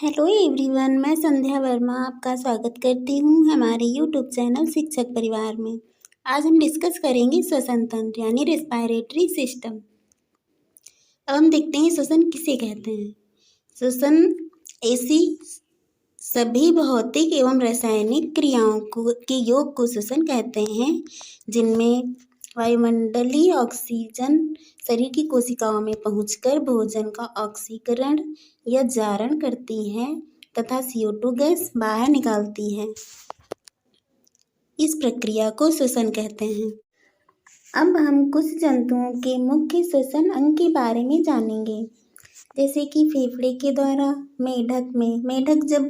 Hello everyone, मैं संध्या वर्मा आपका स्वागत करती हूँ हमारे यूट्यूब चैनल शिक्षक परिवार में। आज हम डिस्कस करेंगे श्वसन तंत्र यानी रेस्पिरेटरी सिस्टम। अब हम देखते हैं श्वसन किसे कहते हैं। श्वसन ऐसी सभी भौतिक एवं रासायनिक क्रियाओं के योग को श्वसन कहते हैं जिनमें वायुमंडलीय ऑक्सीजन शरीर की कोशिकाओं में पहुंचकर भोजन का ऑक्सीकरण या जारण करती हैं तथा CO2 गैस बाहर निकालती है। इस प्रक्रिया को श्वसन कहते हैं। अब हम कुछ जंतुओं के मुख्य श्वसन अंग के बारे में जानेंगे, जैसे कि फेफड़े के द्वारा मेढक जब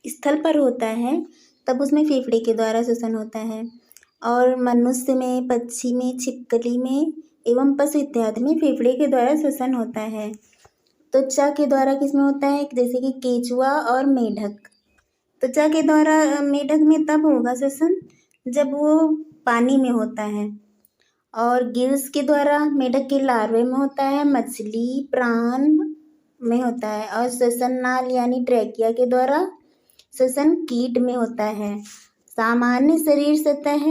स्थल पर होता है तब उसमें फेफड़े के द्वारा श्वसन होता है, और मनुष्य में, पक्षी में, छिपकली में एवं पशु इत्यादि में फेफड़े के द्वारा श्वसन होता है। त्वचा के द्वारा किसमें होता है, जैसे कि केंचुआ और मेढक। त्वचा के द्वारा मेढक में तब होगा श्वसन जब वो पानी में होता है, और गिल्स के द्वारा मेढक के लार्वे में होता है, मछली प्राण में होता है, और श्वसन नाल यानी ट्रैकिया के द्वारा श्वसन कीट में होता है। सामान्य शरीर सतह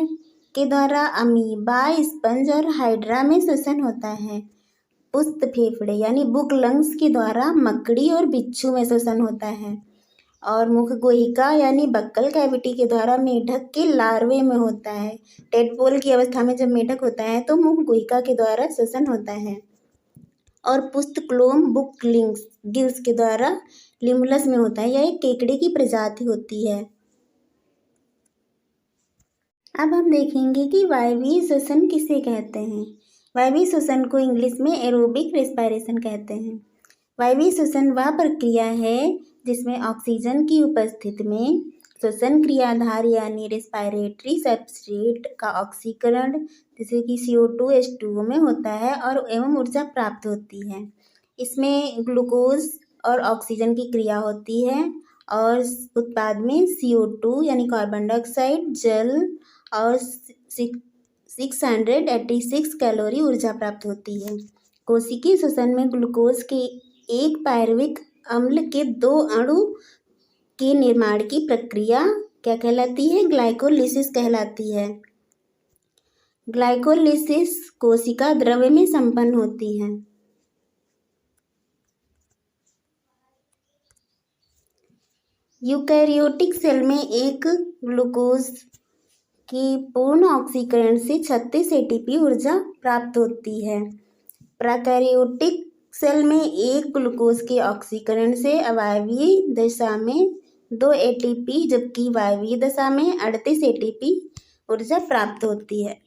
के द्वारा अमीबा, स्पंज और हाइड्रा में श्वसन होता है। पुस्त फेफड़े यानी बुक लंग्स के द्वारा मकड़ी और बिच्छू में श्वसन होता है, और मुख गुहिका यानी बक्कल कैविटी के द्वारा मेढक के लार्वे में होता है। टेडपोल की अवस्था में जब मेढक होता है तो मुख गुहिका के द्वारा श्वसन होता है, और पुस्त क्लोम बुक गिल्स के द्वारा लिमुलस में होता है। यह एक केकड़े की प्रजाति होती है। अब हम देखेंगे कि वायवीय श्वसन किसे कहते हैं। वायवीय श्वसन को इंग्लिश में एरोबिक रेस्पिरेशन कहते हैं। वायवीय श्वसन वह प्रक्रिया है जिसमें ऑक्सीजन की उपस्थिति में श्वसन क्रियाधार यानी रेस्पिरेटरी सबस्ट्रेट का ऑक्सीकरण, जैसे कि CO2 H2O में होता है और एवं ऊर्जा प्राप्त होती है। इसमें ग्लूकोज और ऑक्सीजन की क्रिया होती है, और उत्पाद में CO2 यानी कार्बन डाइऑक्साइड, जल और 686 कैलोरी ऊर्जा प्राप्त होती है। कोशिकीय श्वसन में ग्लूकोज के एक पायरुविक अम्ल के 2 अणु के निर्माण की प्रक्रिया क्या कहलाती है, ग्लाइकोलिसिस कहलाती है। ग्लाइकोलिसिस कोशिका द्रव्य में संपन्न होती है। यूकैरियोटिक सेल में एक ग्लूकोज के पूर्ण ऑक्सीकरण से 36 ATP ऊर्जा प्राप्त होती है। प्रोकैरियोटिक सेल में एक ग्लूकोज के ऑक्सीकरण से अवायवीय दशा में 2 ATP जबकि वायवीय दशा में 38 ATP ऊर्जा प्राप्त होती है।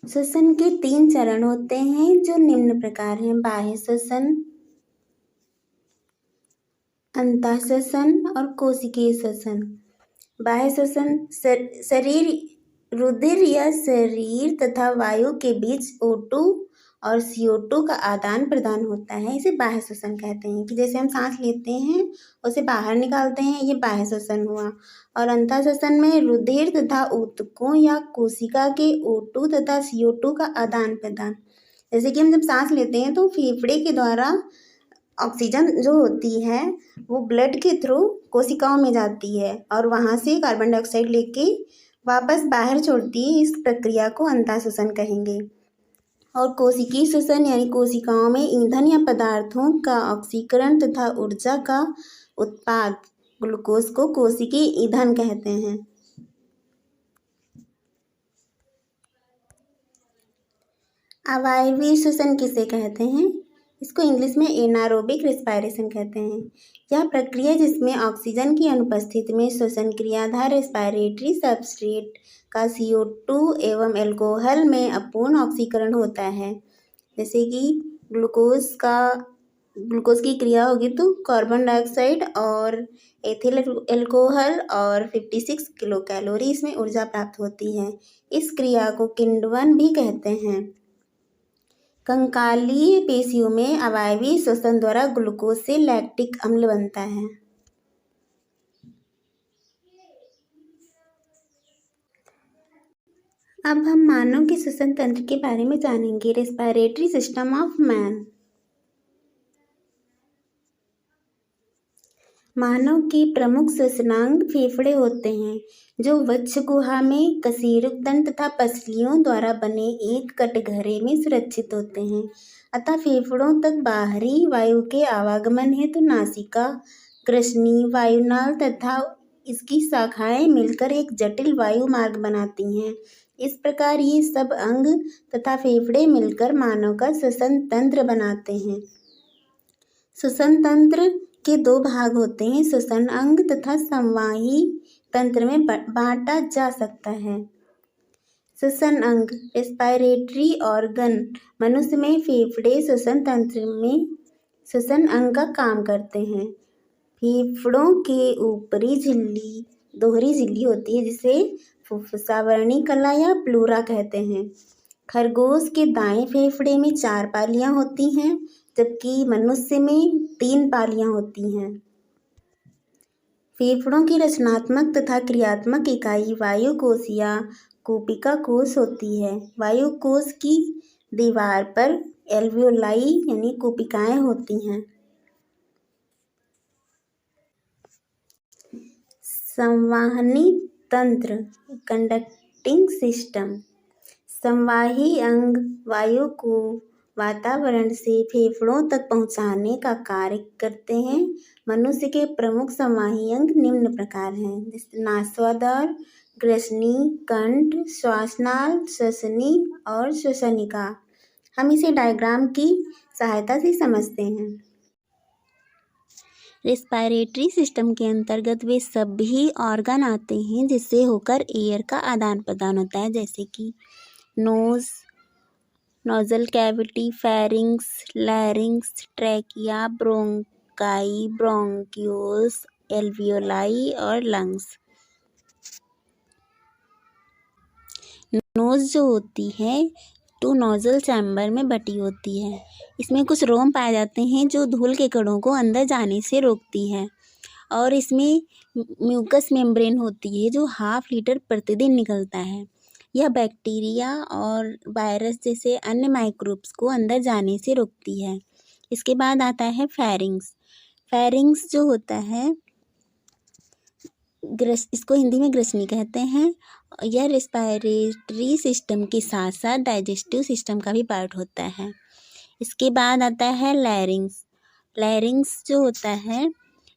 श्वसन के 3 चरण होते हैं जो निम्न प्रकार हैं: बाह्य श्वसन, अंतः श्वसन और कोशिकीय श्वसन। बाह्य श्वसन शरीर रुधिर या शरीर तथा वायु के बीच O2 और CO2 का आदान प्रदान होता है, इसे बाह्य श्वसन कहते हैं। कि जैसे हम सांस लेते हैं उसे बाहर निकालते हैं, ये बाह्य श्वसन हुआ। और अंतः श्वसन में रुधिर तथा ऊतकों या कोशिका के O2 तथा CO2 का आदान प्रदान। जैसे कि हम जब सांस लेते हैं तो फेफड़े के द्वारा ऑक्सीजन जो होती है वो ब्लड के थ्रू कोशिकाओं में जाती है और वहाँ से कार्बन डाइऑक्साइड लेके वापस बाहर छोड़ती है। इस प्रक्रिया को अंतः श्वसन कहेंगे। और कोशिकीय श्वसन यानी कोशिकाओं में ईंधन या पदार्थों का ऑक्सीकरण तथा ऊर्जा का उत्पाद ग्लूकोज को कोशिकीय ईंधन कहते हैं। अवायवीय श्वसन किसे कहते हैं, इसको इंग्लिश में एनारोबिक रेस्पिरेशन कहते हैं। यह प्रक्रिया जिसमें ऑक्सीजन की अनुपस्थिति में श्वसन क्रियाधार रेस्पिरेटरी सबस्ट्रेट का CO2 एवं एल्कोहल में अपूर्ण ऑक्सीकरण होता है। जैसे कि ग्लूकोज की क्रिया होगी तो कार्बन डाइऑक्साइड और एथिल एल्कोहल और 56 किलो कैलोरी इसमें ऊर्जा प्राप्त होती है। इस क्रिया को किण्वन भी कहते हैं। कंकालीय पेशियों में अवायवीय श्वसन द्वारा ग्लूकोज से लैक्टिक अम्ल बनता है। अब हम मानव के श्वसन तंत्र के बारे में जानेंगे। Respiratory system of man. मानव के प्रमुख श्वसनांग फेफड़े होते हैं, जो वक्ष गुहा में कशेरुक दंड तथा पसलियों द्वारा बने एक कटघरे में सुरक्षित होते हैं। अतः फेफड़ों तक बाहरी वायु के आवागमन हेतु नासिका, ग्रसनी, वायुनाल तथा इसकी शाखाएं मिलकर एक जटिल वायु मार्ग बनाती हैं। इस प्रकार ये सब अंग तथा फेफड़े मिलकर मानव का श्वसन तंत्र बनाते हैं। श्वसन तंत्र के दो भाग होते हैं, श्वसन अंग तथा संवाही तंत्र में बांटा जा सकता है। श्वसन अंग रेस्पिरेटरी ऑर्गन। मनुष्य में फेफड़े श्वसन तंत्र में श्वसन अंग का काम करते हैं। फेफड़ों के ऊपरी झिल्ली दोहरी झिल्ली होती है, जिसे फुफ्फुसावर्णी कला या प्लूरा कहते हैं। खरगोश के दाएं फेफड़े में 4 पालियां होती हैं, जबकि मनुष्य में 3 पालियां होती हैं। फेफड़ों की रचनात्मक तथा क्रियात्मक इकाई वायुकोश या कूपिका कोश होती है। वायुकोश की दीवार पर एल्वियोलाई यानी कूपिकाएं होती हैं। संवाहनी तंत्र कंडक्टिंग सिस्टम। संवाही अंग वायु को वातावरण से फेफड़ों तक पहुंचाने का कार्य करते हैं। मनुष्य के प्रमुख संवाही अंग निम्न प्रकार हैं, जैसे नासाद्वार, ग्रसनी, कंठ, श्वासनाल, श्वसनी और श्वसनिका। हम इसे डायग्राम की सहायता से समझते हैं। रेस्पिरेटरी सिस्टम के अंतर्गत वे सभी ऑर्गन आते हैं जिससे होकर एयर का आदान प्रदान होता है, जैसे कि nose, nasal cavity, pharynx, larynx, trachea, bronchi, bronchioles, alveoli और लंग्स। नोज जो होती है 2 नोजल चैम्बर में बटी होती है। इसमें कुछ रोम पाए जाते हैं जो धूल के कणों को अंदर जाने से रोकती है, और इसमें म्यूकस मेम्ब्रेन होती है जो 1/2 लीटर प्रतिदिन निकलता है। यह बैक्टीरिया और वायरस जैसे अन्य माइक्रोब्स को अंदर जाने से रोकती है। इसके बाद आता है फेरिंग्स। फेरिंग्स जो होता है इसको हिंदी में ग्रसनी कहते हैं। यह रेस्पिरेटरी सिस्टम के साथ साथ डाइजेस्टिव सिस्टम का भी पार्ट होता है। इसके बाद आता है लैरिंग्स। लैरिंग्स जो होता है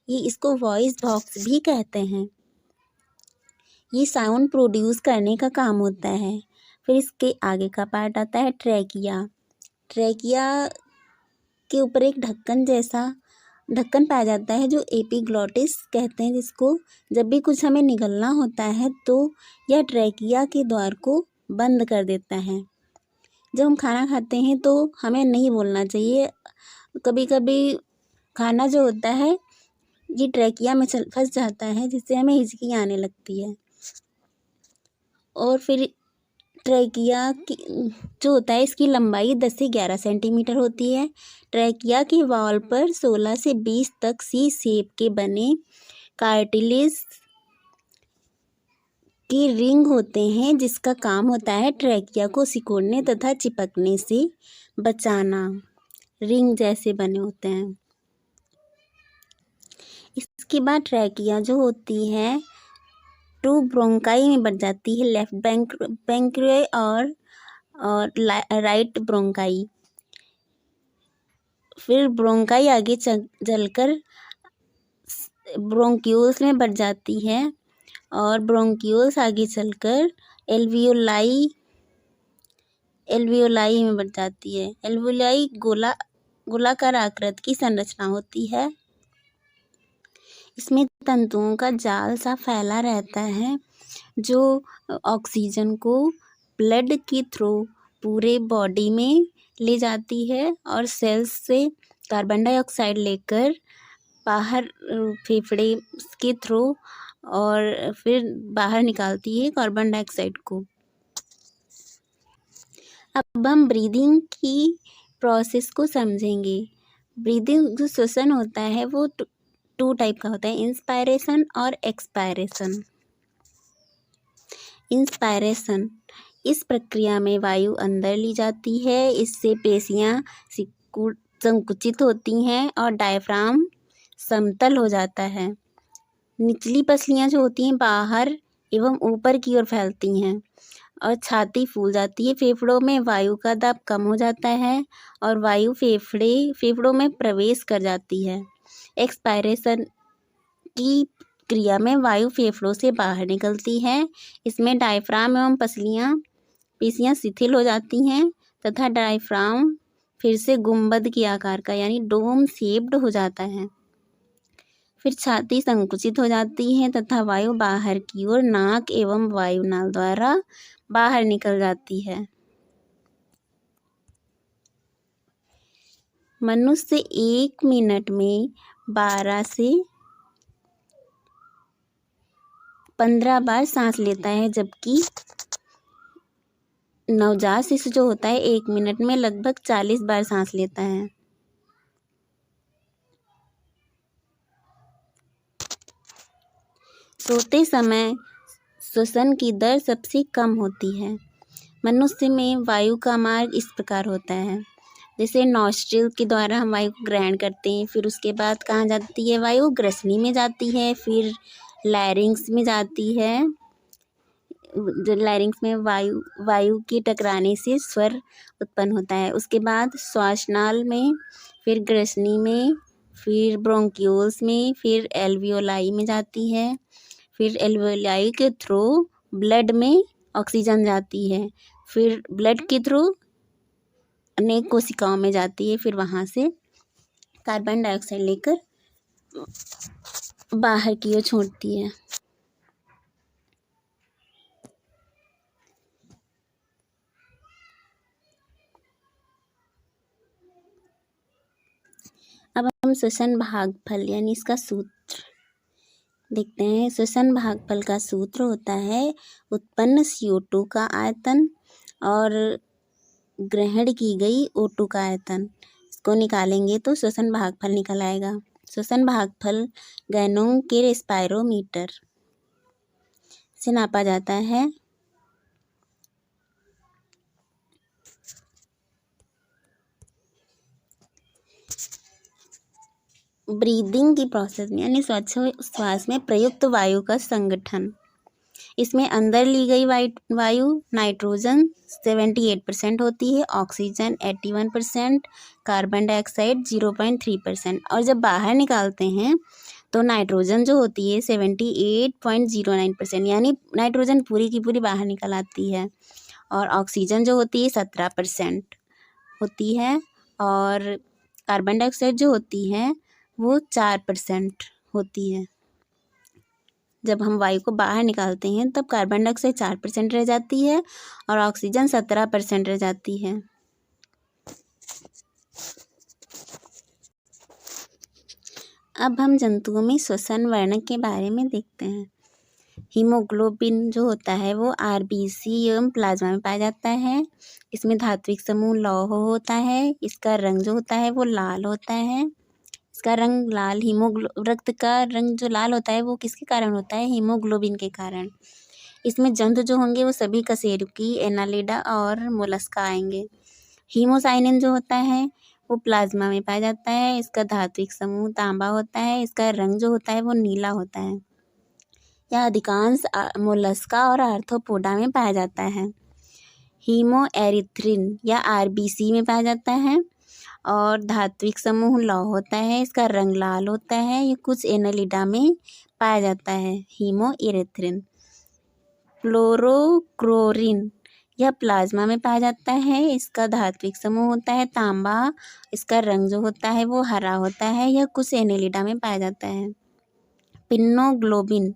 ये इसको वॉइस बॉक्स भी कहते हैं। ये साउंड प्रोड्यूस करने का काम होता है। फिर इसके आगे का पार्ट आता है ट्रैकिया। ट्रैकिया के ऊपर एक ढक्कन जैसा ढक्कन पाया जाता है जो एपिग्लॉटिस कहते हैं, जिसको जब भी कुछ हमें निगलना होता है तो यह ट्रैकिया के द्वार को बंद कर देता है। जब हम खाना खाते हैं तो हमें नहीं बोलना चाहिए। कभी कभी खाना जो होता है ये ट्रैकिया में फंस जाता है, जिससे हमें हिचकी आने लगती है। और फिर ट्रैकिया की जो होता है इसकी लंबाई 10 से 11 सेंटीमीटर होती है। ट्रैकिया की वॉल पर 16 से 20 तक सी शेप के बने कार्टिलेज की रिंग होते हैं, जिसका काम होता है ट्रैकिया को सिकोड़ने तथा चिपकने से बचाना। रिंग जैसे बने होते हैं। इसके बाद ट्रैकिया जो होती है 2 ब्रोंकाई में बढ़ जाती है, लेफ्ट ब्रोंकाई और राइट ब्रोंकाई। फिर ब्रोंकाई आगे चलकर ब्रोंक्यूल्स में बढ़ जाती है, और ब्रोंक्यूल्स आगे चलकर एल्वियोलाई में बढ़ जाती है। एल्वियोलाई गोलाकार आकृति की संरचना होती है। इसमें तंतुओं का जाल सा फैला रहता है जो ऑक्सीजन को ब्लड के थ्रू पूरे बॉडी में ले जाती है, और सेल्स से कार्बन डाइऑक्साइड लेकर बाहर फेफड़े के थ्रू और फिर बाहर निकालती है कार्बन डाइऑक्साइड को। अब हम ब्रीदिंग की प्रोसेस को समझेंगे। ब्रीदिंग जो श्वसन होता है वो 2 टाइप का होता है, इंस्पायरेशन और एक्सपायरेशन। इंस्पायरेशन, इस प्रक्रिया में वायु अंदर ली जाती है, इससे पेशियां संकुचित होती हैं और डायफ्राम समतल हो जाता है। निचली पसलियाँ जो होती हैं बाहर एवं ऊपर की ओर फैलती हैं और छाती फूल जाती है। फेफड़ों में वायु का दाब कम हो जाता है और वायु फेफड़ों में प्रवेश कर जाती है। एक्सपायरेशन की क्रिया में वायु फेफड़ों से बाहर निकलती है। इसमें डायफ्राम एवं पेशियाँ शिथिल हो जाती हैं तथा डायफ्राम फिर से गुंबद के आकार का यानी डोम शेप्ड हो जाता है। फिर छाती संकुचित हो जाती है तथा वायु बाहर की ओर नाक एवं वायुनाल द्वारा बाहर निकल जाती है। मनुष्य 1 मिनट में 12 से 15 बार सांस लेता है, जबकि नवजात शिशु जो होता है 1 मिनट में लगभग 40 बार सांस लेता है। सोते समय श्वसन की दर सबसे कम होती है। मनुष्य में वायु का मार्ग इस प्रकार होता है, जैसे नॉस्ट्रिल के द्वारा हम वायु को ग्रहण करते हैं, फिर उसके बाद कहाँ जाती है वायु? ग्रसनी में जाती है, फिर लैरिंग्स में जाती है। जो लैरिंग्स में वायु के टकराने से स्वर उत्पन्न होता है। उसके बाद श्वासनाल में, फिर ग्रसनी में, फिर ब्रोंक्यूल्स में, फिर एल्वियोलाई में जाती है। फिर एल्वियोलाई के थ्रू ब्लड में ऑक्सीजन जाती है, फिर ब्लड के थ्रू अनेक कोशिकाओं में जाती है, फिर वहाँ से कार्बन डाइऑक्साइड लेकर बाहर की ओर छोड़ती है। अब हम श्वसन भागफल यानी इसका सूत्र देखते हैं। श्वसन भागफल का सूत्र होता है उत्पन्न CO2 का आयतन और ग्रहण की गई O2 का आयतन। इसको निकालेंगे तो श्वसन भागफल निकल आएगा। श्वसन भागफल गैनों के रेस्पायरोमीटर से नापा जाता है। ब्रीदिंग की प्रोसेस में यानी श्वास में प्रयुक्त वायु का संगठन, इसमें अंदर ली गई वायु नाइट्रोजन 78% होती है, ऑक्सीजन 81%, कार्बन डाइऑक्साइड 0.3%, और जब बाहर निकालते हैं तो नाइट्रोजन जो होती है 78.09%, यानी नाइट्रोजन पूरी की पूरी बाहर निकल आती है, और ऑक्सीजन जो होती है 17% होती है, और कार्बन डाइऑक्साइड जो होती है वो 4% होती है। जब हम वायु को बाहर निकालते हैं तब कार्बन डाइऑक्साइड 4% रह जाती है और ऑक्सीजन 17% रह जाती है। अब हम जंतुओं में श्वसन वर्णक के बारे में देखते हैं। हीमोग्लोबिन जो होता है वो RBC एवं प्लाज्मा में पाया जाता है। इसमें धात्विक समूह लौह होता है। इसका रंग जो होता है वो लाल होता है। इसका रंग लाल रक्त का रंग जो लाल होता है वो किसके कारण होता है? हीमोग्लोबिन के कारण। इसमें जंतु जो होंगे वो सभी कशेरुकी, एनालिडा और मोलस्का आएंगे। हीमोसाइनिन जो होता है वो प्लाज्मा में पाया जाता है। इसका धात्विक समूह तांबा होता है। इसका रंग जो होता है वो नीला होता है। यह अधिकांश मोलस्का और आर्थ्रोपोडा में पाया जाता है। हीमो एरिथ्रिन या RBC में पाया जाता है और धात्विक समूह लौह होता है। इसका रंग लाल होता है। ये कुछ एनालिडा में पाया जाता है। Haemo erythrin. फ्लोरोक्लोरिन यह प्लाज्मा में पाया जाता है। इसका धात्विक समूह होता है तांबा। इसका रंग जो होता है वो हरा होता है। यह कुछ एनालिडा में पाया जाता है। पिनोग्लोबिन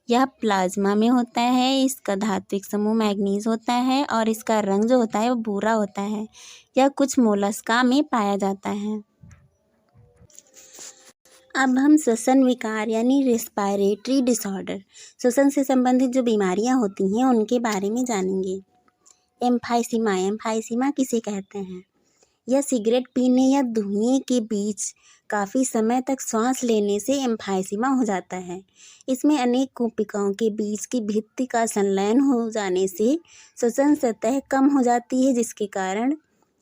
यह प्लाज्मा में होता है। इसका धात्विक समूह मैग्नीज होता है और इसका रंग जो होता है वो भूरा होता है। यह कुछ मोलस्का में पाया जाता है। अब हम श्वसन विकार यानी रेस्पिरेटरी डिसऑर्डर, श्वसन से संबंधित जो बीमारियां होती हैं उनके बारे में जानेंगे। एम्फाइसीमा किसे कहते हैं? यह सिगरेट पीने या धुएं के बीच काफ़ी समय तक सांस लेने से एम्फाइसीमा हो जाता है। इसमें अनेक कोशिकाओं के बीच की भित्ति का संलयन हो जाने से श्वसन सतह कम हो जाती है, जिसके कारण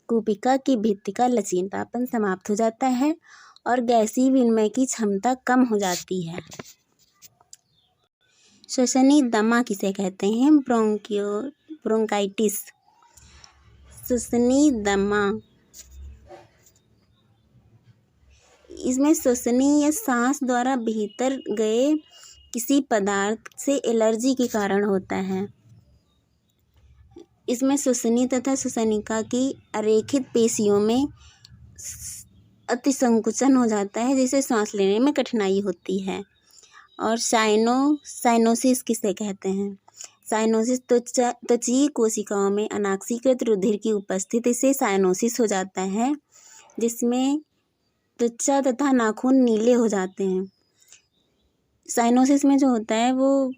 कोशिका की भित्ति का लचीलापन समाप्त हो जाता है और गैसीय विनिमय की क्षमता कम हो जाती है। श्वसनीय दमा किसे कहते हैं? ब्रोंकाइटिस। श्वसनीय दमा, इसमें श्वसनीय या सांस द्वारा भीतर गए किसी पदार्थ से एलर्जी के कारण होता है। इसमें श्वसनीय तथा श्वसनिका की अरेखित पेशियों में अतिसंकुचन हो जाता है, जिससे सांस लेने में कठिनाई होती है। और साइनोसिस किसे कहते हैं? साइनोसिस त्वचीय कोशिकाओं में अनाक्सीकृत रुधिर की उपस्थिति से साइनोसिस हो जाता है, जिसमें त्वचा तथा नाखून नीले हो जाते हैं। साइनोसिस में जो होता है वो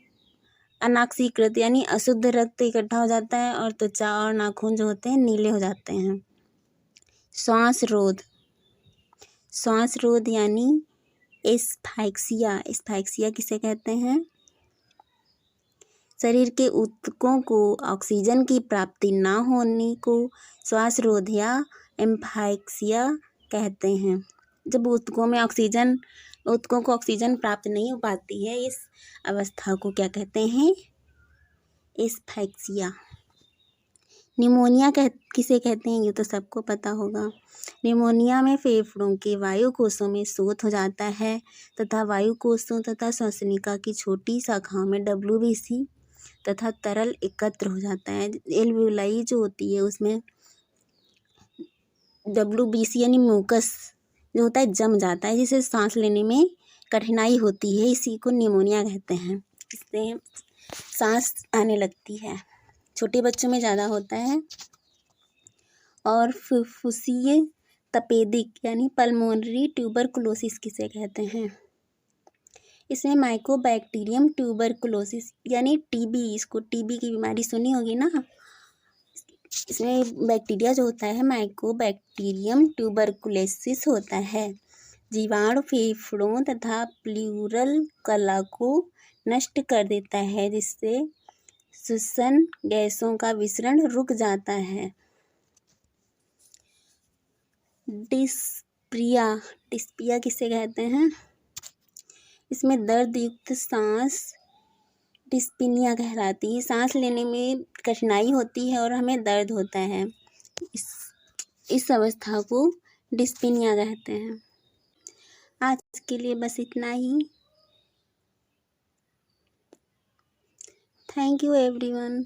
अनाक्सीकृत यानी अशुद्ध रक्त इकट्ठा हो जाता है और त्वचा और नाखून जो होते हैं नीले हो जाते हैं। श्वास रोध यानी एस्फाइक्सिया किसे कहते हैं? शरीर के ऊतकों को ऑक्सीजन की प्राप्ति न होने को श्वास रोध या एस्फाइक्सिया कहते हैं। जब ऊतकों को ऑक्सीजन प्राप्त नहीं हो पाती है, इस अवस्था को क्या कहते हैं? एस्फाइक्सिया। निमोनिया किसे कहते हैं? ये तो सबको पता होगा। निमोनिया में फेफड़ों के वायु कोषों में शोथ हो जाता है तथा वायु कोषों तथा श्वसनिका की छोटी शाखाओं में WBC तथा तरल एकत्र हो जाता है। एल्वियोलाई जो होती है उसमें WBC यानी म्यूकस जो होता है जम जाता है, जिससे सांस लेने में कठिनाई होती है। इसी को निमोनिया कहते हैं। इससे सांस आने लगती है। छोटे बच्चों में ज़्यादा होता है। और फुफ्फुसीय तपेदिक यानी पल्मोनरी ट्यूबरकुलोसिस किसे कहते हैं? इसमें माइकोबैक्टीरियम ट्यूबरकुलोसिस यानी TB, इसको TB की बीमारी सुनी होगी ना। इसमें बैक्टीरिया जो होता है माइकोबैक्टीरियम ट्यूबरकुलोसिस होता है। जीवाणु फेफड़ों तथा प्लूरल कला को नष्ट कर देता है, जिससे श्वसन गैसों का विसरण रुक जाता है। डिस्पिया किसे कहते हैं? इसमें दर्द युक्त सांस डिस्पिनिया कहलाती है। सांस लेने में कठिनाई होती है और हमें दर्द होता है। इस अवस्था को डिस्पिनिया कहते हैं। आज के लिए बस इतना ही। Thank you everyone.